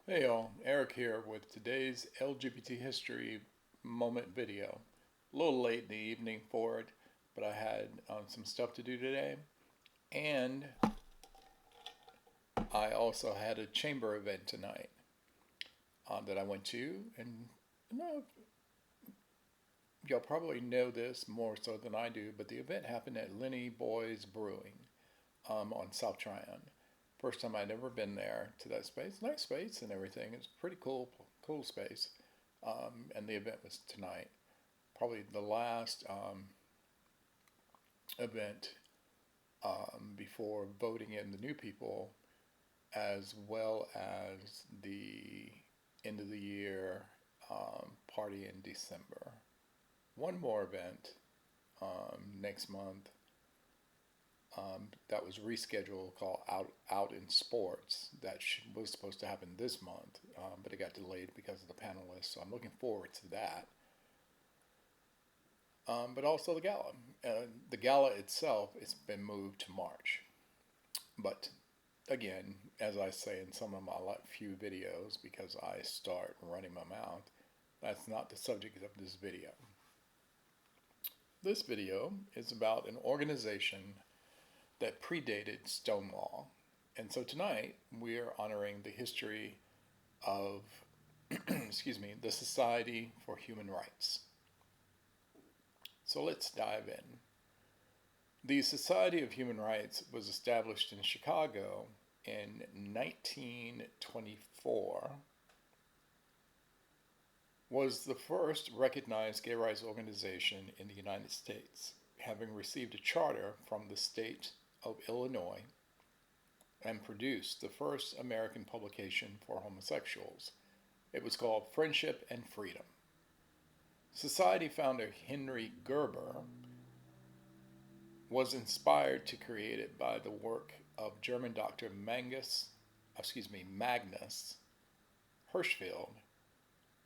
Hey y'all, Eric here with today's LGBT history moment video. A little late in the evening for it, but I had some stuff to do today, and I also had a chamber event tonight that I went to, and y'all probably know this more so than I do, but the event happened at Lenny Boys Brewing on South Tryon. First time I'd ever been there to that space. Nice space and everything. It's pretty cool space. And the event was tonight. Probably the last event before voting in the new people, as well as the end of the year party in December. One more event next month that was rescheduled called Out in Sports that was supposed to happen this month, but it got delayed because of the panelists. So I'm looking forward to that. But also the gala. The gala itself has been moved to March. But again, as I say in some of my few videos, because I start running my mouth, that's not the subject of this video. This video is about an organization that predated Stonewall. And so tonight we are honoring the history of, excuse me, the Society for Human Rights. So let's dive in. The Society of Human Rights was established in Chicago in 1924, was the first recognized gay rights organization in the United States, having received a charter from the state of Illinois, and produced the first American publication for homosexuals. It was called Friendship and Freedom. Society founder Henry Gerber was inspired to create it by the work of German doctor Magnus Hirschfeld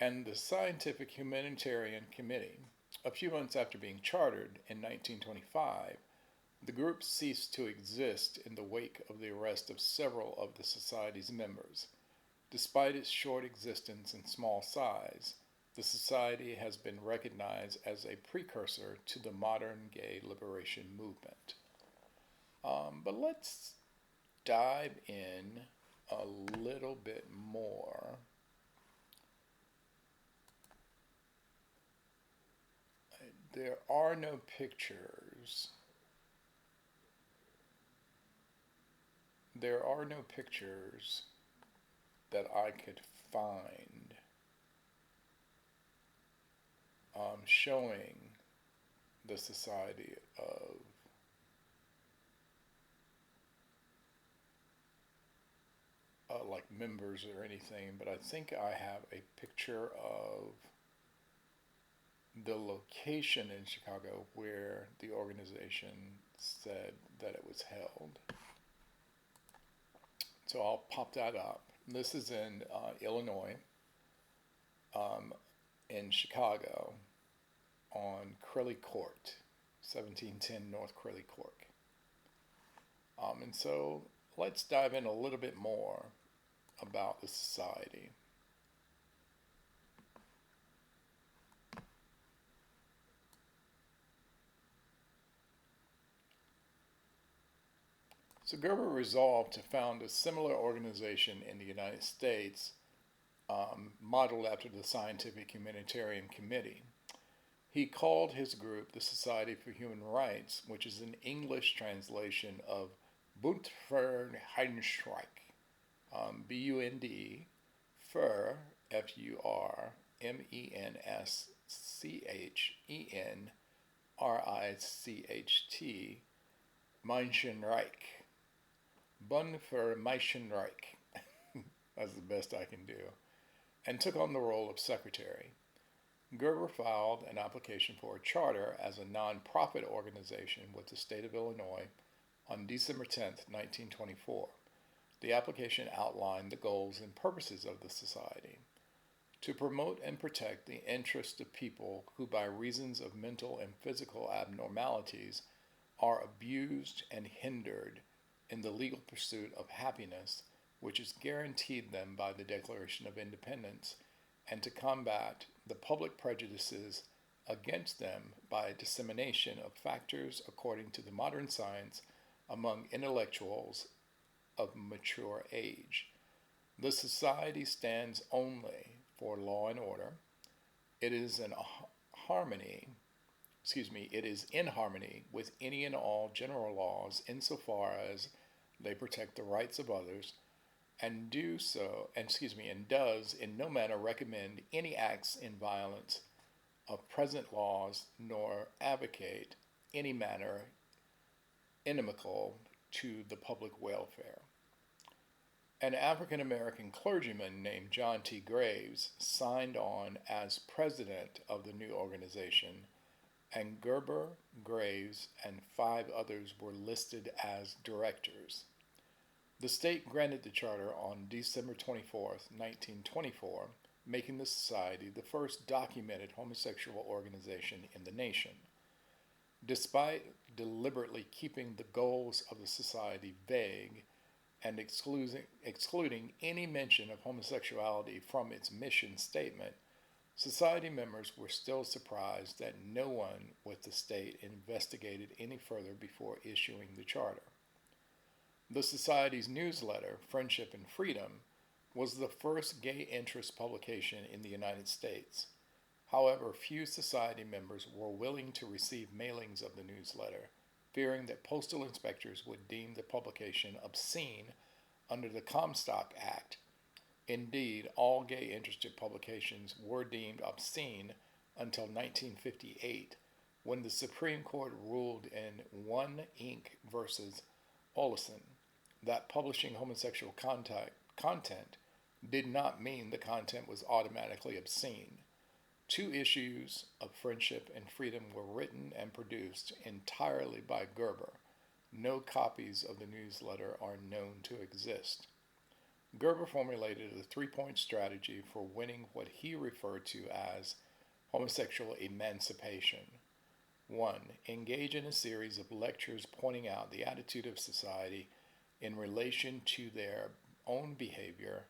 and the Scientific Humanitarian Committee. A few months after being chartered in 1925, the group ceased to exist in the wake of the arrest of several of the Society's members. Despite its short existence and small size, the Society has been recognized as a precursor to the modern gay liberation movement. But let's dive in a little bit more. There are no pictures. There are no pictures that I could find showing the Society of like members or anything, but I think I have a picture of the location in Chicago where the organization said that it was held. So I'll pop that up. This is in Illinois, in Chicago, on Crilly Court, 1710 North Crilly Court. And so let's dive in a little bit more about the society. So Gerber resolved to found a similar organization in the United States, modeled after the Scientific Humanitarian Committee. He called his group the Society for Human Rights, which is an English translation of Bund für Menschenrecht, B-U-N-D, für, F-U-R-M-E-N-S-C-H-E-N-R-I-C-H-T, Menschenrecht, Bund für Menschenrecht. That's the best I can do. And took on the role of secretary. Gerber filed an application for a charter as a non-profit organization with the state of Illinois on December 10, 1924. The application outlined the goals and purposes of the society: to promote and protect the interests of people who, by reasons of mental and physical abnormalities, are abused and hindered in the legal pursuit of happiness which is guaranteed them by the Declaration of Independence, and to combat the public prejudices against them by dissemination of factors according to the modern science among intellectuals of mature age. The society stands only for law and order. It is in harmony, it is in harmony with any and all general laws insofar as they protect the rights of others and and does in no manner recommend any acts in violence of present laws nor advocate any manner inimical to the public welfare. An African American clergyman named John T. Graves signed on as president of the new organization, and Gerber, Graves, and 5 others were listed as directors. The state granted the charter on December 24, 1924, making the society the first documented homosexual organization in the nation. Despite deliberately keeping the goals of the society vague and excluding any mention of homosexuality from its mission statement, society members were still surprised that no one with the state investigated any further before issuing the charter. The society's newsletter, Friendship and Freedom, was the first gay interest publication in the United States. However, few society members were willing to receive mailings of the newsletter, fearing that postal inspectors would deem the publication obscene under the Comstock Act. Indeed, all gay interested publications were deemed obscene until 1958, when the Supreme Court ruled in One Inc. versus Olson that publishing homosexual content did not mean the content was automatically obscene. 2 issues of Friendship and Freedom were written and produced entirely by Gerber. No copies of the newsletter are known to exist. Gerber formulated a 3-point strategy for winning what he referred to as homosexual emancipation. 1. Engage in a series of lectures pointing out the attitude of society in relation to their own behavior,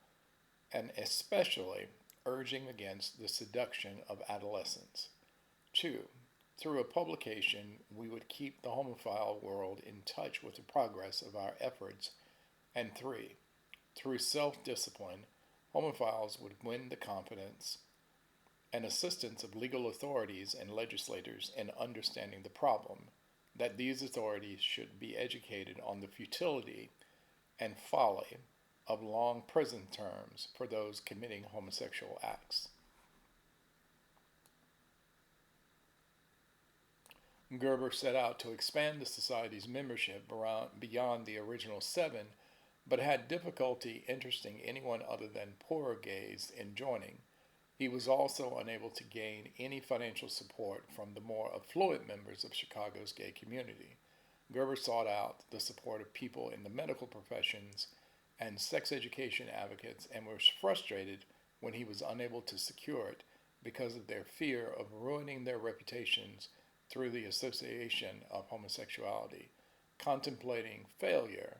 and especially urging against the seduction of adolescents. 2. Through a publication, we would keep the homophile world in touch with the progress of our efforts. And 3. Through self-discipline, homophiles would win the confidence and assistance of legal authorities and legislators in understanding the problem, that these authorities should be educated on the futility and folly of long prison terms for those committing homosexual acts. Gerber set out to expand the society's membership beyond the original 7, but had difficulty interesting anyone other than poorer gays in joining. He was also unable to gain any financial support from the more affluent members of Chicago's gay community. Gerber sought out the support of people in the medical professions and sex education advocates and was frustrated when he was unable to secure it because of their fear of ruining their reputations through the association of homosexuality. Contemplating failure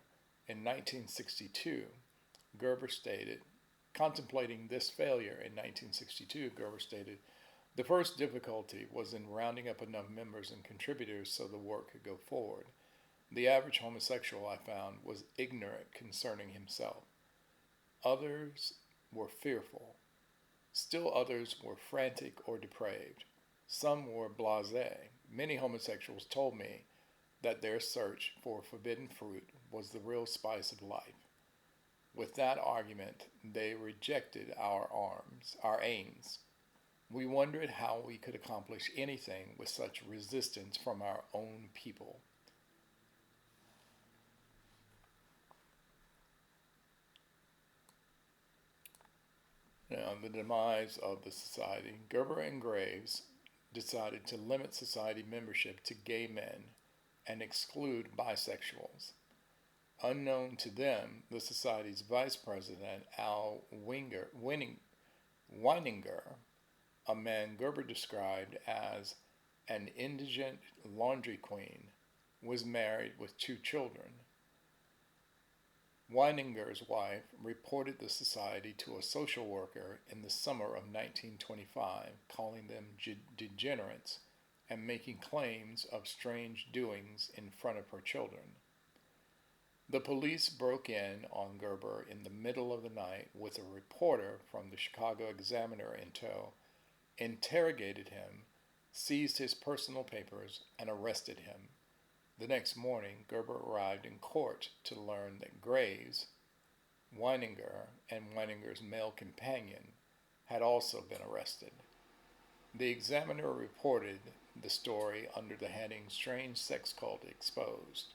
in 1962, Gerber stated, the first difficulty was in rounding up enough members and contributors so the work could go forward. The average homosexual, I found, was ignorant concerning himself. Others were fearful. Still others were frantic or depraved. Some were blasé. Many homosexuals told me that their search for forbidden fruit was the real spice of life. With that argument, they rejected our aims. We wondered how we could accomplish anything with such resistance from our own people. Now, the demise of the society. Gerber and Graves decided to limit society membership to gay men and exclude bisexuals. Unknown to them, the society's vice president, Al Weininger, a man Gerber described as an indigent laundry queen, was married with 2 children. Weininger's wife reported the society to a social worker in the summer of 1925, calling them degenerates and making claims of strange doings in front of her children. The police broke in on Gerber in the middle of the night with a reporter from the Chicago Examiner in tow, interrogated him, seized his personal papers, and arrested him. The next morning, Gerber arrived in court to learn that Graves, Weininger, and Weininger's male companion had also been arrested. The Examiner reported the story under the heading Strange Sex Cult Exposed.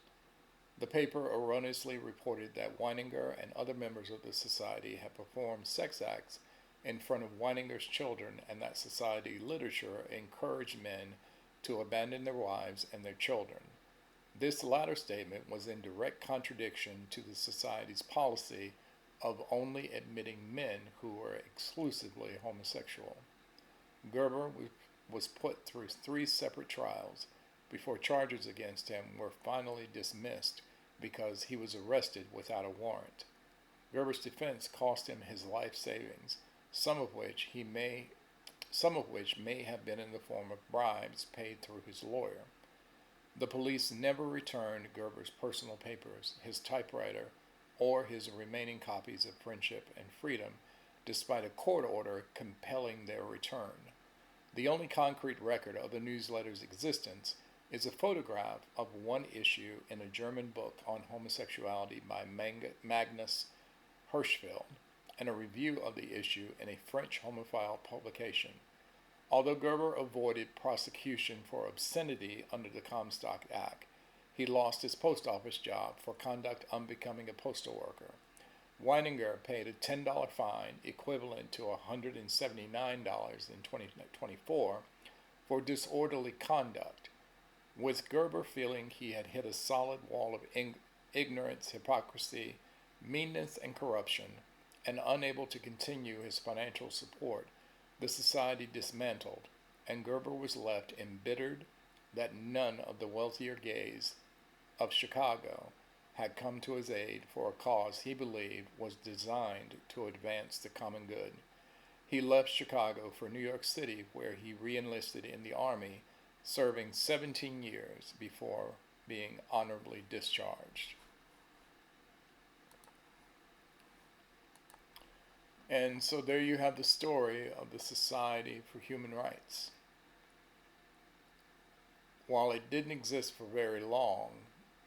The paper erroneously reported that Weininger and other members of the society had performed sex acts in front of Weininger's children, and that society literature encouraged men to abandon their wives and their children. This latter statement was in direct contradiction to the society's policy of only admitting men who were exclusively homosexual. Gerber was put through 3 separate trials before charges against him were finally dismissed because he was arrested without a warrant. Gerber's defense cost him his life savings, some of which may have been in the form of bribes paid through his lawyer. The police never returned Gerber's personal papers, his typewriter, or his remaining copies of Friendship and Freedom, despite a court order compelling their return. The only concrete record of the newsletter's existence is a photograph of one issue in a German book on homosexuality by Magnus Hirschfeld, and a review of the issue in a French homophile publication. Although Gerber avoided prosecution for obscenity under the Comstock Act, he lost his post office job for conduct unbecoming a postal worker. Weininger paid a $10 fine, equivalent to $179 in 2024, for disorderly conduct, with Gerber feeling he had hit a solid wall of ignorance, hypocrisy, meanness, and corruption, and unable to continue his financial support. The society dismantled, and Gerber was left embittered that none of the wealthier gays of Chicago had come to his aid for a cause he believed was designed to advance the common good. He left Chicago for New York City, where he re-enlisted in the Army, serving 17 years before being honorably discharged. And so there you have the story of the Society for Human Rights. While it didn't exist for very long,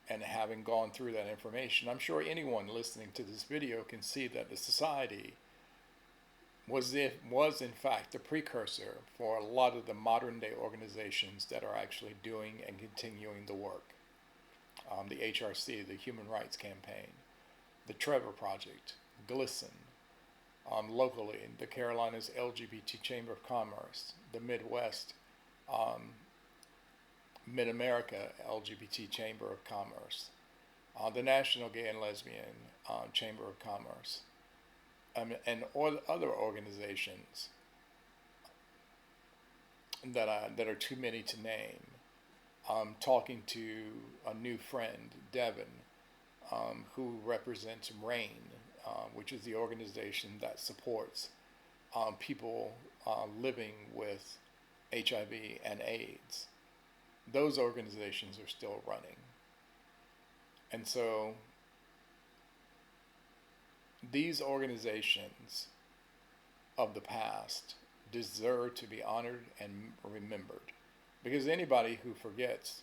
and having gone through that information, I'm sure anyone listening to this video can see that the society was in fact the precursor for a lot of the modern day organizations that are actually doing and continuing the work. The HRC, the Human Rights Campaign, the Trevor Project, GLSEN, locally, the Carolinas LGBT Chamber of Commerce, the Midwest, Mid-America LGBT Chamber of Commerce, the National Gay and Lesbian Chamber of Commerce, and other organizations that are too many to name. Talking to a new friend, Devin, who represents RAIN, which is the organization that supports people living with HIV and AIDS. Those organizations are still running. And so these organizations of the past deserve to be honored and remembered, because anybody who forgets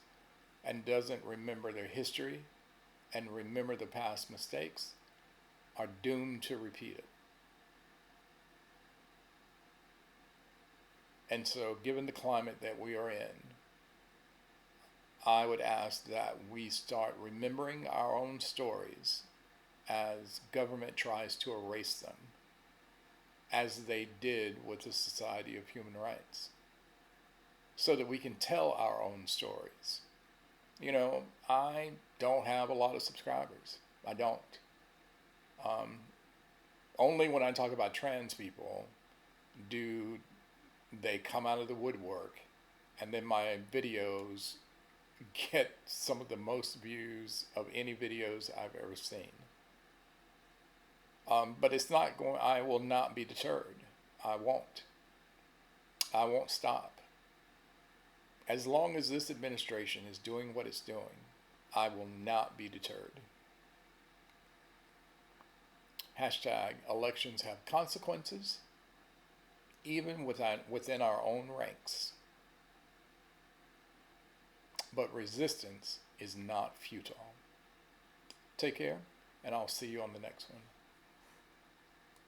and doesn't remember their history and remember the past mistakes are doomed to repeat it. And so, given the climate that we are in, I would ask that we start remembering our own stories as government tries to erase them, as they did with the Society of Human Rights, so that we can tell our own stories. You know, I don't have a lot of subscribers. I don't. Only when I talk about trans people do they come out of the woodwork, and then my videos get some of the most views of any videos I've ever seen. But it's not going. I will not be deterred. I won't. I won't stop. As long as this administration is doing what it's doing, I will not be deterred. Hashtag elections have consequences, even within our own ranks. But resistance is not futile. Take care, and I'll see you on the next one.